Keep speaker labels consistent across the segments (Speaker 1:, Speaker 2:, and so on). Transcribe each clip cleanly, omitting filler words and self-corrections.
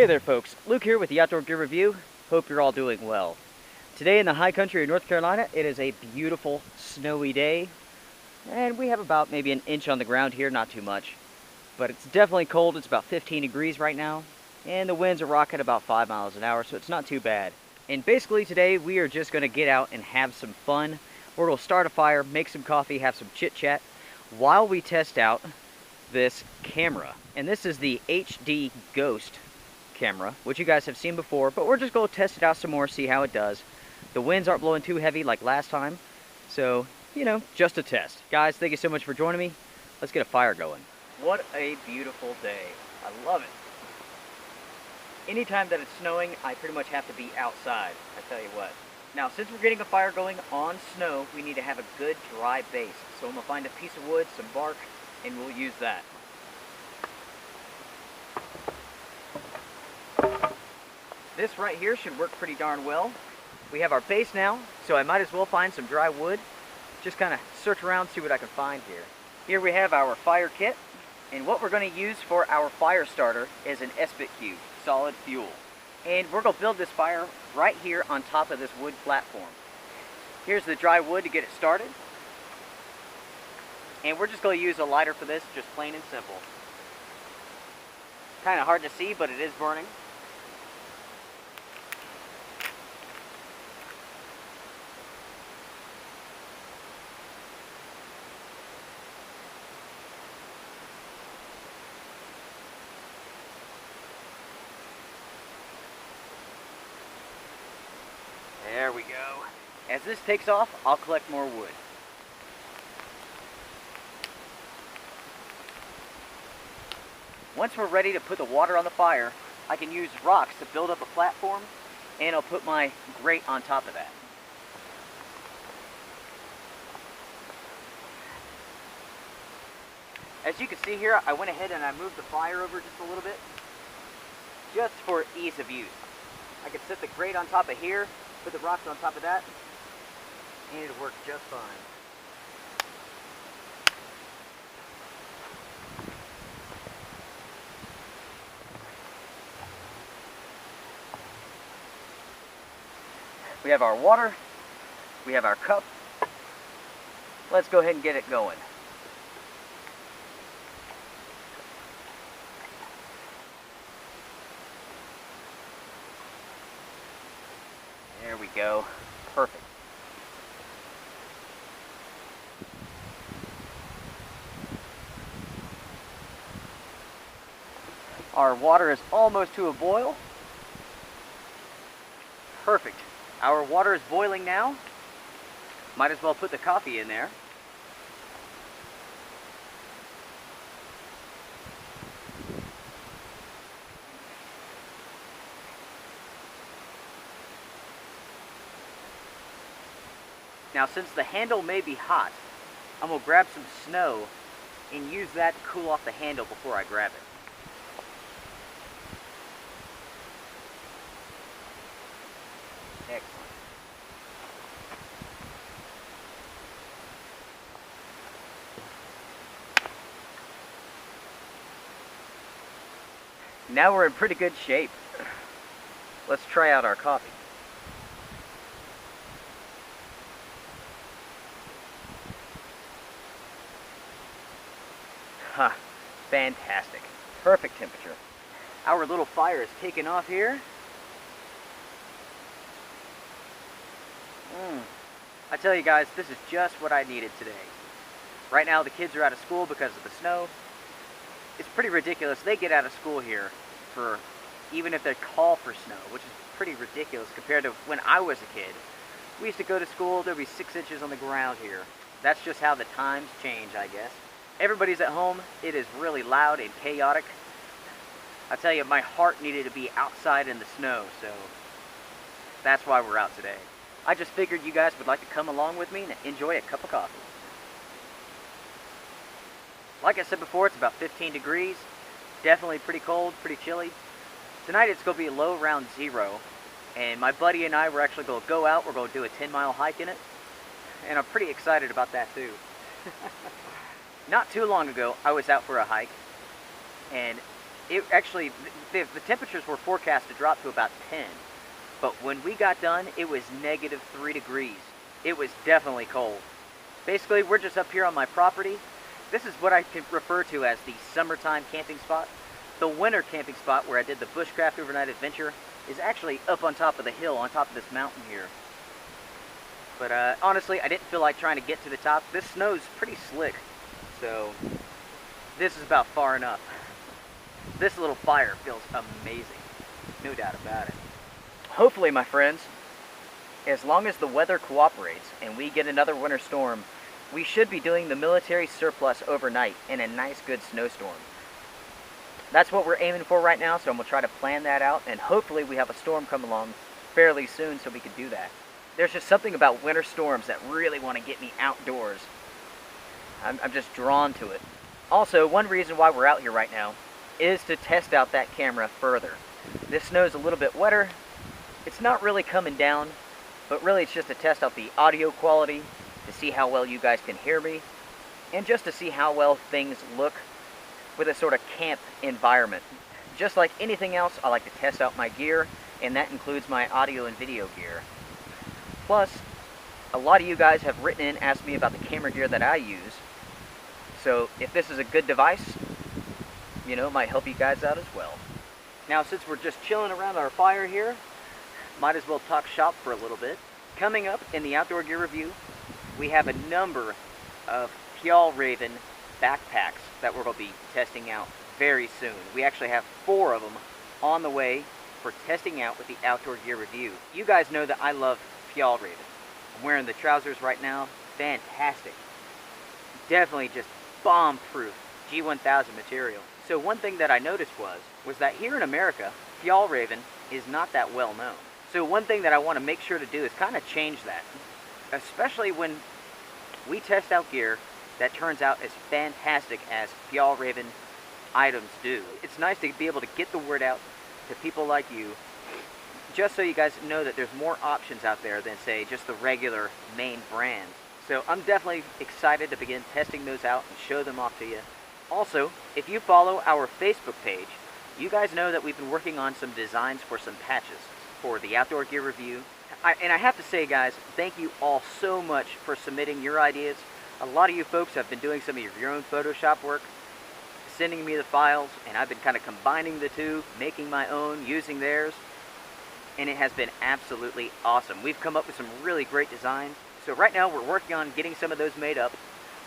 Speaker 1: Hey there folks, Luke here with the Outdoor Gear Review. Hope you're all doing well. Today in the high country of North Carolina, it is a beautiful snowy day. And we have about maybe an inch on the ground here, not too much. But it's definitely cold, it's about 15 degrees right now. And the winds are rocking about 5 miles an hour, so it's not too bad. And basically today we are just going to get out and have some fun. We're going to start a fire, make some coffee, have some chit chat while we test out this camera. And this is the HD Ghost camera, which you guys have seen before, but we're just going to test it out some more, see how it does. The winds aren't blowing too heavy like last time, so, you know, just a test. Guys, thank you so much for joining me. Let's get a fire going. What a beautiful day. I love it. Anytime that it's snowing, I pretty much have to be outside, I tell you what. Now, since we're getting a fire going on snow, we need to have a good dry base. So I'm going to find a piece of wood, some bark, and we'll use that. This right here should work pretty darn well. We have our base now, so I might as well find some dry wood. Just kind of search around, see what I can find here. Here we have our fire kit, and what we're going to use for our fire starter is an SBIT cube, solid fuel. And we're going to build this fire right here on top of this wood platform. Here's the dry wood to get it started. And we're just going to use a lighter for this, just plain and simple. Kind of hard to see, but it is burning. There we go. As this takes off, I'll collect more wood. Once we're ready to put the water on the fire, I can use rocks to build up a platform, and I'll put my grate on top of that. As you can see here, I went ahead and I moved the fire over just a little bit, just for ease of use. I could set the grate on top of here, put the rocks on top of that, and it'll work just fine. We have our water, we have our cup. Let's go ahead and get it going. There we go. Perfect. Our water is almost to a boil. Perfect. Our water is boiling now. Might as well put the coffee in there. Now, since the handle may be hot, I'm going to grab some snow and use that to cool off the handle before I grab it. Excellent. Now we're in pretty good shape. Let's try out our coffee. Huh, fantastic. Perfect temperature. Our little fire is taking off here. I tell you guys, this is just what I needed today. Right now the kids are out of school because of the snow. It's pretty ridiculous. They get out of school here for, even if they call for snow, which is pretty ridiculous compared to when I was a kid. We used to go to school, there'd be 6 inches on the ground here. That's just how the times change, I guess. Everybody's at home. It is really loud and chaotic. I tell you, my heart needed to be outside in the snow, so that's why we're out today. I just figured you guys would like to come along with me and enjoy a cup of coffee. Like I said before, it's about 15 degrees. Definitely pretty cold, pretty chilly. Tonight it's going to be low around 0. And my buddy and I were actually going to go out. We're going to do a 10-mile hike in it. And I'm pretty excited about that too. Not too long ago, I was out for a hike. And It actually, the temperatures were forecast to drop to about 10. But when we got done, it was -3 degrees. It was definitely cold. Basically, we're just up here on my property. This is what I can refer to as the summertime camping spot. The winter camping spot where I did the bushcraft overnight adventure is actually up on top of the hill, on top of this mountain here. But honestly, I didn't feel like trying to get to the top. This snow's pretty slick, so this is about far enough. This little fire feels amazing, no doubt about it. Hopefully, my friends, as long as the weather cooperates and we get another winter storm, we should be doing the military surplus overnight in a nice good snowstorm. That's what we're aiming for right now, so I'm going to try to plan that out, and hopefully we have a storm come along fairly soon so we can do that. There's just something about winter storms that really want to get me outdoors. I'm just drawn to it. Also, one reason why we're out here right now is to test out that camera further. This snow's a little bit wetter. It's not really coming down, but really it's just to test out the audio quality, to see how well you guys can hear me, and just to see how well things look with a sort of camp environment. Just like anything else, I like to test out my gear, and that includes my audio and video gear. Plus, a lot of you guys have written in, asked me about the camera gear that I use. So if this is a good device, you know, it might help you guys out as well. Now, since we're just chilling around our fire here, might as well talk shop for a little bit. Coming up in the outdoor gear review, we have a number of Fjallraven backpacks that we're going to be testing out very soon. We actually have 4 of them on the way for testing out with the outdoor gear review. You guys know that I love Fjallraven. I'm wearing the trousers right now. Fantastic. Definitely just bomb-proof G1000 material. So one thing that I noticed was that here in America, Fjallraven is not that well known. So one thing that I want to make sure to do is kind of change that, especially when we test out gear that turns out as fantastic as Fjallraven items do. It's nice to be able to get the word out to people like you, just so you guys know that there's more options out there than, say, just the regular main brands. So I'm definitely excited to begin testing those out and show them off to you. Also, if you follow our Facebook page, you guys know that we've been working on some designs for some patches for the outdoor gear review. And I have to say, guys, thank you all so much for submitting your ideas. A lot of you folks have been doing some of your own Photoshop work, sending me the files, and I've been kind of combining the two, making my own, using theirs, and it has been absolutely awesome. We've come up with some really great designs. So right now we're working on getting some of those made up.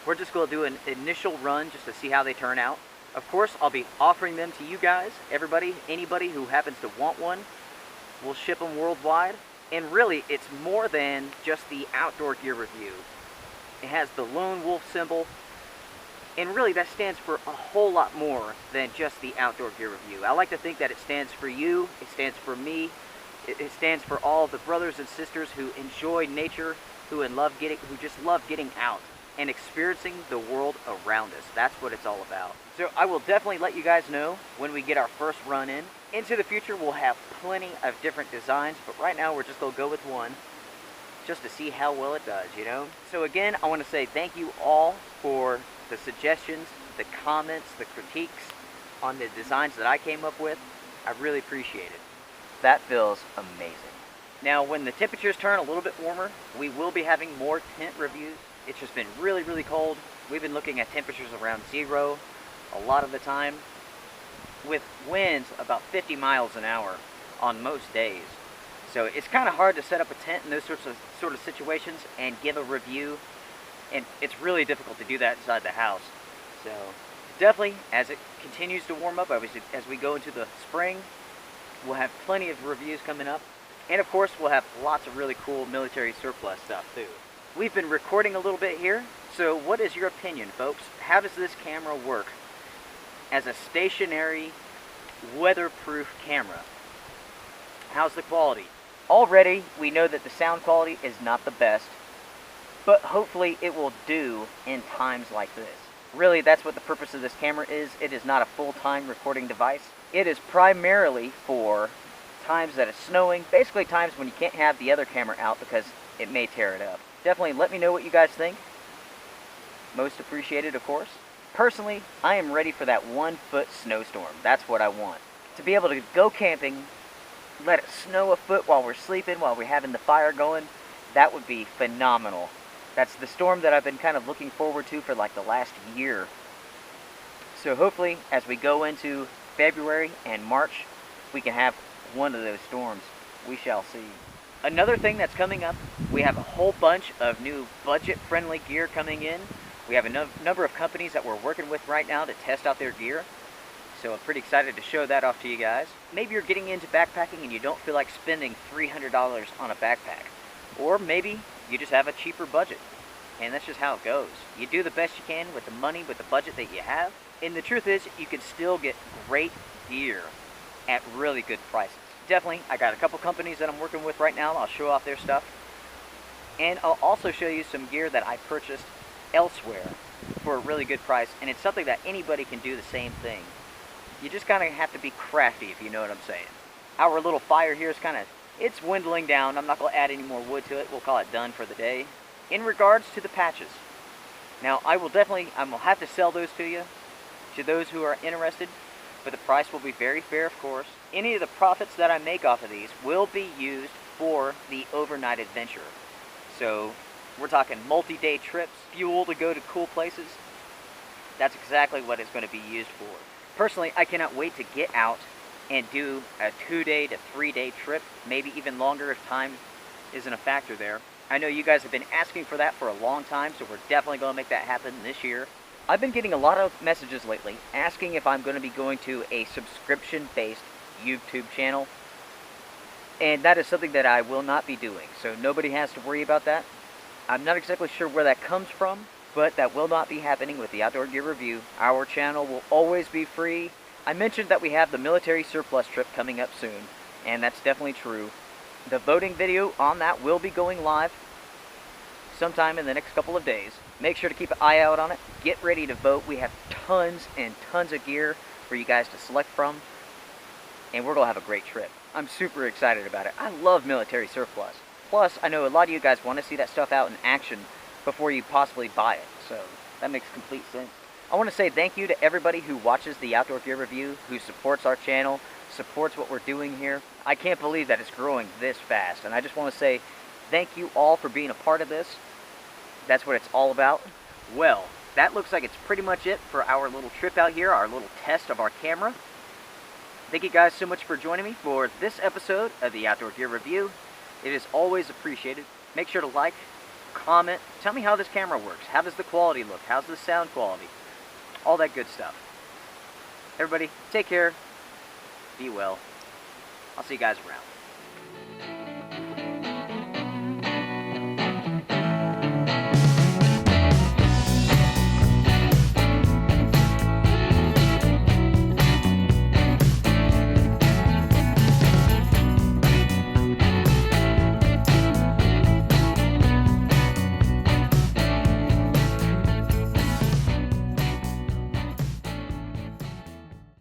Speaker 1: We're just going to do an initial run just to see how they turn out. Of course, I'll be offering them to you guys, everybody, anybody who happens to want one. We'll ship them worldwide. And really, it's more than just the outdoor gear review. It has the lone wolf symbol, and really that stands for a whole lot more than just the outdoor gear review. I like to think that it stands for you, it stands for me, it stands for all the brothers and sisters who enjoy nature, who just love getting out and experiencing the world around us. That's what it's all about. So I will definitely let you guys know when we get our first run in. Into the future, we'll have plenty of different designs, but right now we're just going to go with one just to see how well it does, you know? So again, I want to say thank you all for the suggestions, the comments, the critiques on the designs that I came up with. I really appreciate it. That feels amazing. Now, when the temperatures turn a little bit warmer, we will be having more tent reviews. It's just been really, really cold. We've been looking at temperatures around 0 a lot of the time, with winds about 50 miles an hour on most days. So it's kind of hard to set up a tent in those sort of situations and give a review, and it's really difficult to do that inside the house. So definitely, as it continues to warm up, obviously, as we go into the spring, we'll have plenty of reviews coming up. And of course, we'll have lots of really cool military surplus stuff too. We've been recording a little bit here, so what is your opinion, folks? How does this camera work as a stationary, weatherproof camera? How's the quality? Already, we know that the sound quality is not the best, but hopefully it will do in times like this. Really, that's what the purpose of this camera is. It is not a full-time recording device. It is primarily for times that it's snowing, basically times when you can't have the other camera out because it may tear it up. Definitely let me know what you guys think. Most appreciated, of course. Personally, I am ready for that 1-foot snowstorm. That's what I want. To be able to go camping, let it snow a foot while we're sleeping, while we're having the fire going, that would be phenomenal. That's the storm that I've been kind of looking forward to for like the last year. So hopefully, as we go into February and March, we can have one of those storms. We shall see. Another thing that's coming up, we have a whole bunch of new budget-friendly gear coming in. We have a number of companies that we're working with right now to test out their gear. So I'm pretty excited to show that off to you guys. Maybe you're getting into backpacking and you don't feel like spending $300 on a backpack. Or maybe you just have a cheaper budget. And that's just how it goes. You do the best you can with the money, with the budget that you have. And the truth is, you can still get great gear at really good prices. Definitely, I got a couple companies that I'm working with right now. I'll show off their stuff. And I'll also show you some gear that I purchased elsewhere for a really good price. And it's something that anybody can do the same thing. You just kind of have to be crafty, if you know what I'm saying. Our little fire here is it's dwindling down. I'm not going to add any more wood to it. We'll call it done for the day. In regards to the patches, now I'm going to have to sell those to you, to those who are interested, but the price will be very fair, of course. Any of the profits that I make off of these will be used for the overnight adventure. So we're talking multi-day trips, fuel to go to cool places. That's exactly what it's going to be used for. Personally, I cannot wait to get out and do a 2-day to 3-day trip, maybe even longer if time isn't a factor there. I know you guys have been asking for that for a long time, so we're definitely going to make that happen this year. I've been getting a lot of messages lately asking if I'm going to be going to a subscription-based YouTube channel. And that is something that I will not be doing, so nobody has to worry about that. I'm not exactly sure where that comes from, but that will not be happening with the Outdoor Gear Review. Our channel will always be free. I mentioned that we have the military surplus trip coming up soon, and that's definitely true. The voting video on that will be going live sometime in the next couple of days. Make sure to keep an eye out on it. Get ready to vote. We have tons and tons of gear for you guys to select from, and we're going to have a great trip. I'm super excited about it. I love military surplus. Plus, I know a lot of you guys want to see that stuff out in action before you possibly buy it, so that makes complete sense. I want to say thank you to everybody who watches the Outdoor Gear Review, who supports our channel, supports what we're doing here. I can't believe that it's growing this fast, and I just want to say thank you all for being a part of this. That's what it's all about. Well, that looks like it's pretty much it for our little trip out here, our little test of our camera. Thank you guys so much for joining me for this episode of the Outdoor Gear Review. It is always appreciated. Make sure to like, comment, tell me how this camera works. How does the quality look? How's the sound quality? All that good stuff. Everybody, take care. Be well. I'll see you guys around.